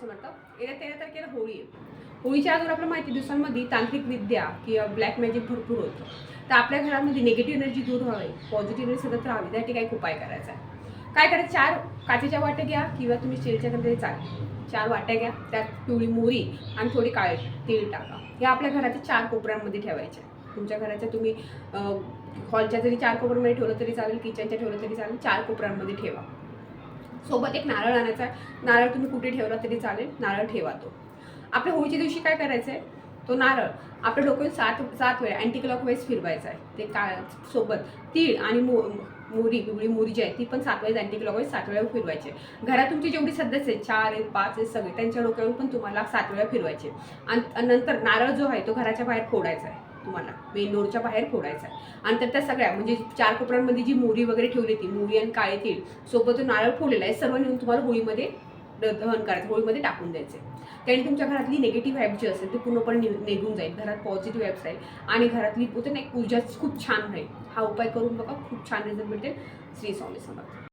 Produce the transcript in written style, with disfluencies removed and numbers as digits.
समजतं येत्या 13 तारखेला होळी आहे. होळीच्या अगोदर आपल्याला माहिती दिवसांमध्ये तांत्रिक विद्या किंवा ब्लॅक मॅजिक भरपूर होतं. तर आपल्या घरामध्ये निगेटिव्ह एनर्जी दूर व्हावी, पॉझिटिव्ह एनर्जी सतत राहावी त्यासाठी काही उपाय करायचा आहे. काय करायचं, 4 काचेच्या वाट्या घ्या किंवा तुम्ही स्टीलच्या तरी चालेल. 4 वाट्या घ्या, त्यात पिवळी मोहरी आणि थोडी काळे तीळ टाका. हे आपल्या घराच्या 4 कोपऱ्यांमध्ये ठेवायचे. तुमच्या घराच्या तुम्ही हॉलच्या जरी 4 कोपऱ्यांमध्ये ठेवलं तरी चालेल, किचनच्या ठेवलं तरी चालेल, 4 कोपऱ्यांमध्ये ठेवा. सोबत एक नारळ आणायचा आहे. नारळ तुम्ही कुठे ठेवला तरी चालेल, नारळ ठेवा. तो आपल्या होळीच्या दिवशी काय करायचं आहे, तो नारळ आपल्या डोक्यात 7 वेळा अँटी क्लॉकवाईज फिरवायचा आहे. ते सोबत तीळ आणि मोहरी, पिवळी मोहरी जी आहे ती पण 7 वेळेस अँटी क्लॉकवाईज 7 वेळा फिरवायचे. घरात तुमची जेवढी सदस्य आहेत, 4 आहेत, 5 आहेत, सगळे त्यांच्या डोक्यावर पण तुम्हाला 7 वेळा फिरवायचे. आणि नंतर नारळ जो आहे तो घराच्या बाहेर फोडायचा आहे. तुम्हाला मेन डोरच्या बाहेर फोडायचा आहे. आणि तर त्या सगळ्या म्हणजे 4 कोपऱ्यांमध्ये जी मोहरी वगैरे ठेवली ती मोहरी आणि काळे तीळ सोबत नारळ फोडलेला आहे सर्व नेऊन तुम्हाला होळीमध्ये दहन करायचं, होळीमध्ये टाकून द्यायचे. त्याने तुमच्या घरातली निगेटिव्ह व्हाईब जी असेल ती पूर्णपणे निघून जाईल. घरात पॉझिटिव्ह व्हाईब्स राहील आणि घरातली होते ना एक ऊर्जा खूप छान राहील. हा उपाय करून बघा, खूप छान रिझल्ट भेटेल. श्री स्वामी समर्थ.